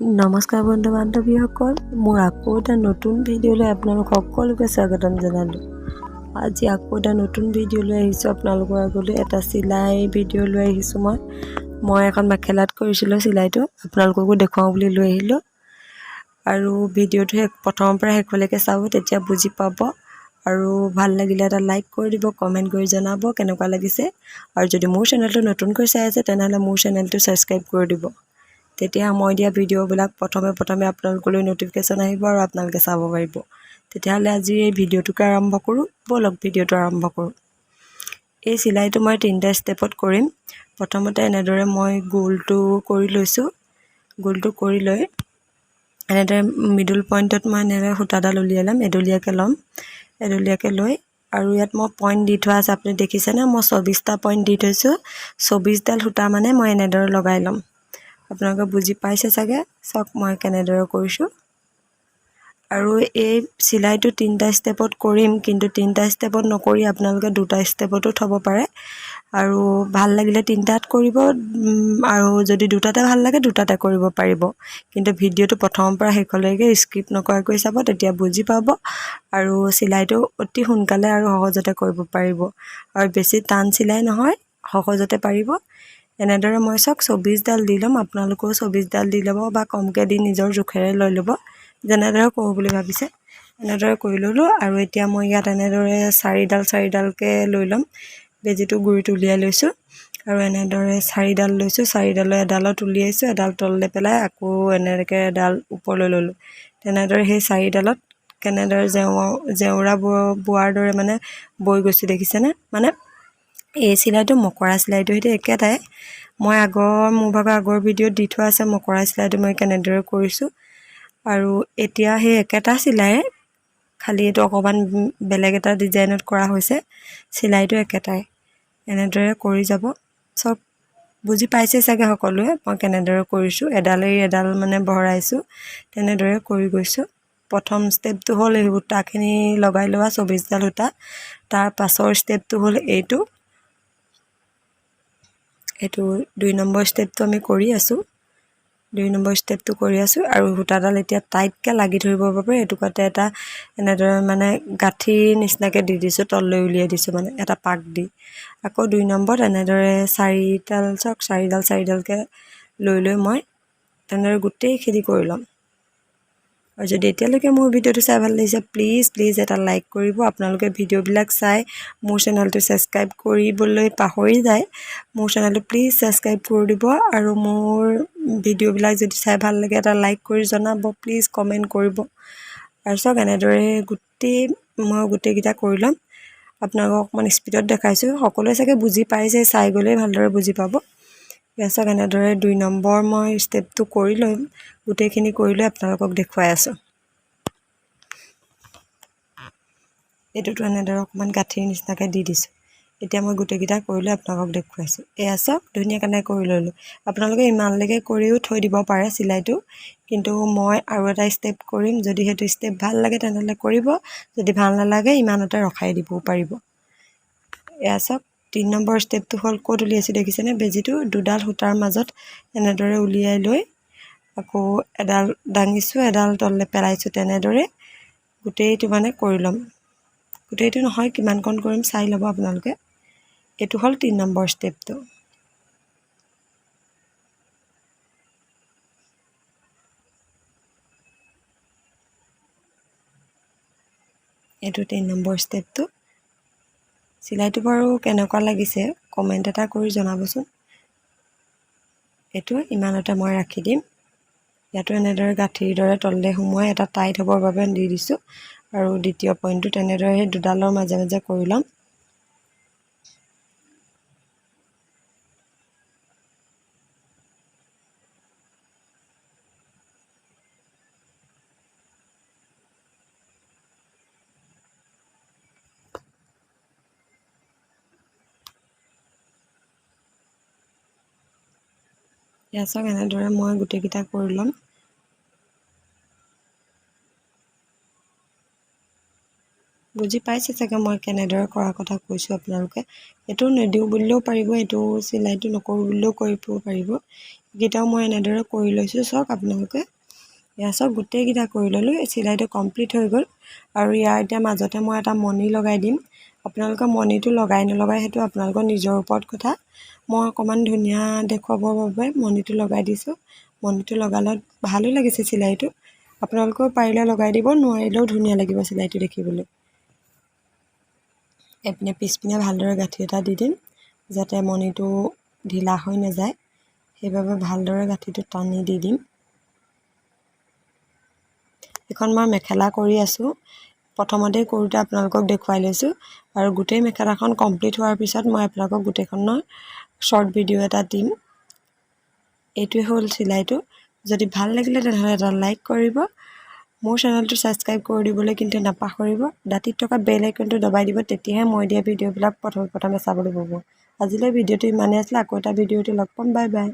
নমস্কাৰ বন্ধু বান্ধৱীসকল, মোৰ আকৌ এটা নতুন ভিডিঅ'লৈ আপোনালোক সকলোকে স্বাগতম জনালোঁ। আজি আকৌ এটা নতুন ভিডিঅ' লৈ আহিছোঁ আপোনালোকৰ আগলৈ। এটা চিলাই ভিডিঅ' লৈ আহিছোঁ মই এখন মেখেলাত কৰিছিলোঁ চিলাইটো, আপোনালোককো দেখুৱাওঁ বুলি লৈ আহিলোঁ। আৰু ভিডিঅ'টো প্ৰথমৰ পৰা শেষলৈকে চাব, তেতিয়া বুজি পাব। আৰু ভাল লাগিলে এটা লাইক কৰি দিব, কমেণ্ট কৰি জনাব কেনেকুৱা লাগিছে। আৰু যদি মোৰ চেনেলটো নতুনকৈ চাই আছে তেনেহ'লে মোৰ চেনেলটো ছাবস্ক্ৰাইব কৰি দিব। তেতিয়া মই দিয়া ভিডিঅ'বিলাক প্ৰথমে আপোনালোকলৈ ন'টিফিকেশ্যন আহিব আৰু আপোনালোকে চাব পাৰিব। তেতিয়াহ'লে আজি এই ভিডিঅ'টোকে আৰম্ভ কৰোঁ। ব'লক ভিডিঅ'টো আৰম্ভ কৰোঁ। এই চিলাইটো মই 3টা ষ্টেপত কৰিম। প্ৰথমতে এনেদৰে মই গোলটো কৰি লৈছোঁ। গোলটো কৰি লৈ এনেদৰে মিডল পইণ্টত মই এনেদৰে সূতাডাল উলিয়াই ল'ম, এডলীয়াকৈ লৈ। আৰু ইয়াত মই পইণ্ট দি থোৱা আছে, আপুনি দেখিছেনে? মই 24টা পইণ্ট দি থৈছোঁ। 24ডাল সূতা মানে মই এনেদৰে লগাই ল'ম। আপোনালোকে বুজি পাইছে চাগে, চাওক মই কেনেদৰে কৰিছোঁ। আৰু এই চিলাইটো 3টা ষ্টেপত কৰিম, কিন্তু 3টা ষ্টেপত নকৰি আপোনালোকে 2টা ষ্টেপতো থ'ব পাৰে। আৰু ভাল লাগিলে 3টাত কৰিব, আৰু যদি 2টাতে ভাল লাগে 2টাতে কৰিব পাৰিব। কিন্তু ভিডিঅ'টো প্ৰথমৰ পৰা শেষলৈকে স্কিপ নকৰাকৈ চাব, তেতিয়া বুজি পাব। আৰু চিলাইটো অতি সোনকালে আৰু সহজতে কৰিব পাৰিব। আৰু বেছি টান চিলাই নহয়, সহজতে পাৰিব। এনেদৰে মই চাওক 24ডাল দি ল'ম। আপোনালোকেও 24ডাল দি ল'ব বা কমকৈ দি নিজৰ জোখেৰে লৈ ল'ব, যেনেদৰে কৰোঁ বুলি ভাবিছে। এনেদৰে কৰি ল'লোঁ। আৰু এতিয়া মই ইয়াত এনেদৰে 4ডালকৈ লৈ ল'ম। বেজিটো গুৰিত উলিয়াই লৈছোঁ। আৰু এনেদৰে 4ডাল লৈছোঁ। 4ডালৰ এডালত উলিয়াইছোঁ, এডাল তললৈ পেলাই আকৌ এনেকৈ এডাল ওপৰলৈ ল'লোঁ। তেনেদৰে সেই 4ডালত কেনেদৰে জেওৰা বোৱাৰ দৰে মানে বৈ গৈছোঁ, দেখিছেনে? মানে এই চিলাইটো মকৰা চিলাইটোৰ সৈতে একেটাই। মই মোৰ ভাগৰ আগৰ ভিডিঅ'ত দি থোৱা আছে মকৰা চিলাইটো মই কেনেদৰে কৰিছোঁ। আৰু এতিয়া সেই একেটা চিলাইৰে, খালি এইটো অকণমান বেলেগ এটা ডিজাইনত কৰা হৈছে। চিলাইটো একেটাই। এনেদৰে কৰি যাব। চব বুজি পাইছে চাগে সকলোৱে মই কেনেদৰে কৰিছোঁ। এডাল এৰি এডাল মানে ভৰাইছোঁ, তেনেদৰে কৰি গৈছোঁ। প্ৰথম ষ্টেপটো হ'ল এই সূতাখিনি লগাই লোৱা 24ডাল সূতা। তাৰ পাছৰ ষ্টেপটো হ'ল এইটো 2 নম্বৰ ষ্টেপটো আমি কৰি আছোঁ। 2 নম্বৰ ষ্টেপটো কৰি আছোঁ। আৰু সূতাডাল এতিয়া টাইটকৈ লাগি ধৰিবৰ বাবে এটুকুৰাতে এটা এনেদৰে মানে গাঁঠিৰ নিচিনাকৈ দি দিছোঁ, তললৈ উলিয়াই দিছোঁ মানে এটা পাক দি। আকৌ 2 নম্বৰত এনেদৰে 4ডালকৈ লৈ মই তেনেদৰে গোটেইখিনি কৰি ল'ম। আৰু যদি এতিয়ালৈকে মোৰ ভিডিঅ'টো চাই ভাল লাগিছে, প্লিজ এটা লাইক কৰিব। আপোনালোকে ভিডিঅ'বিলাক চাই মোৰ চেনেলটো ছাবস্ক্ৰাইব কৰিবলৈ পাহৰি যায়। মোৰ চেনেলটো প্লিজ ছাবস্ক্ৰাইব কৰি দিব। আৰু মোৰ ভিডিঅ'বিলাক যদি চাই ভাল লাগে এটা লাইক কৰি জনাব, প্লিজ কমেণ্ট কৰিব। আৰু চাওক এনেদৰে মই গোটেইকেইটা কৰি ল'ম। আপোনালোকক অকণমান স্পীডত দেখাইছোঁ, সকলোৱে চাগে বুজি পাইছে, চাই গ'লেই ভালদৰে বুজি পাব। ইয়াত চাওক এনেদৰে 2 নম্বৰ মই ষ্টেপটো কৰি ল'ম। গোটেইখিনি কৰি লৈ আপোনালোকক দেখুৱাই আছোঁ। এইটোতো এনেদৰে অকণমান গাঁঠিৰ নিচিনাকৈ দি দিছোঁ। এতিয়া মই গোটেইকেইটা কৰি লৈ আপোনালোকক দেখুৱাইছোঁ। এয়া চাওক ধুনীয়াকৈ কৰি ল'লোঁ। আপোনালোকে ইমানলৈকে কৰিও থৈ দিব পাৰে চিলাইটো, কিন্তু মই আৰু এটা ষ্টেপ কৰিম। যদি সেইটো ষ্টেপ ভাল লাগে তেনেহ'লে কৰিব, যদি ভাল নালাগে ইমানতে ৰখাই দিবও পাৰিব। এয়া চাওক 3 নম্বৰ ষ্টেপটো হ'ল ক'ত উলিয়াইছোঁ দেখিছেনে? বেজিটো 2ডাল সূতাৰ মাজত এনেদৰে উলিয়াই লৈ আকৌ এডাল দাঙিছোঁ, এডাল তললৈ পেলাইছোঁ। তেনেদৰে গোটেইটো মানে কৰি ল'ম। গোটেইটো নহয়, কিমানকণ কৰিম চাই ল'ব আপোনালোকে। এইটো হ'ল 3 নম্বৰ ষ্টেপটো। এইটো 3 নম্বৰ ষ্টেপটো। চিলাইটো বাৰু কেনেকুৱা লাগিছে কমেণ্ট এটা কৰি জনাবচোন। এইটো ইমানতে মই ৰাখি দিম। ইয়াতো এনেদৰে গাঁঠিৰ দৰে তললৈ সোমোৱাই এটা টাইট হ'বৰ বাবে দি দিছোঁ। আৰু দ্বিতীয় পইণ্টটো তেনেদৰে সেই 2ডালৰ মাজে মাজে কৰি ল'ম। ইয়াত চাওক এনেদৰে মই গোটেইকেইটা কৰি ল'ম। বুজি পাইছে চাগে মই কেনেদৰে কৰাৰ কথা কৈছোঁ আপোনালোকে। এইটো নিদিওঁ বুলিলেও পাৰিব, এইটো চিলাইটো নকৰোঁ বুলিলেও কৰিব পাৰিব। এইকেইটাও মই এনেদৰে কৰি লৈছোঁ। চাওক আপোনালোকে এয়া চাওক গোটেইকেইটা কৰি ল'লোঁ। চিলাইটো কমপ্লিট হৈ গ'ল আৰু ইয়াৰ এতিয়া মাজতে মই এটা মণি লগাই দিম। আপোনালোকে মণিটো লগাই নলগাই সেইটো আপোনালোকৰ নিজৰ ওপৰত কথা। মই অকণমান ধুনীয়া দেখুৱাবৰ বাবে মণিটো লগাই দিছোঁ। মণিটো লগালে ভালো লাগিছে চিলাইটো। আপোনালোকেও পাৰিলে লগাই দিব, নোৱাৰিলেও ধুনীয়া লাগিব চিলাইটো দেখিবলৈ। এইপিনে পিছপিনে ভালদৰে গাঁঠি এটা দি দিম যাতে মণিটো ঢিলা হৈ নাযায়, সেইবাবে ভালদৰে গাঁঠিটো টানি দি দিম। এখন মই মেখেলা কৰি আছোঁ, প্ৰথমতেই কৰোঁতে আপোনালোকক দেখুৱাই লৈছোঁ আৰু গোটেই মেখেলাখন কমপ্লিট হোৱাৰ পিছত মই আপোনালোকক গোটেইখনৰ শ্বৰ্ট ভিডিঅ' এটা দিম। এইটোৱে হ'ল চিলাইটো। যদি ভাল লাগিলে তেনেহ'লে এটা লাইক কৰিব, মোৰ চেনেলটো ছাবস্ক্ৰাইব কৰি দিবলৈ কিন্তু নাপাহৰিব। দাঁতিত থকা বেল আইকনটো দবাই দিব, তেতিয়াহে মই দিয়া ভিডিঅ'বিলাক প্ৰথমে চাবলৈ পাব। আজিলৈ ভিডিঅ'টো ইমানেই আছিলে, আকৌ এটা ভিডিঅ'টো লগ পাম। Bye bye.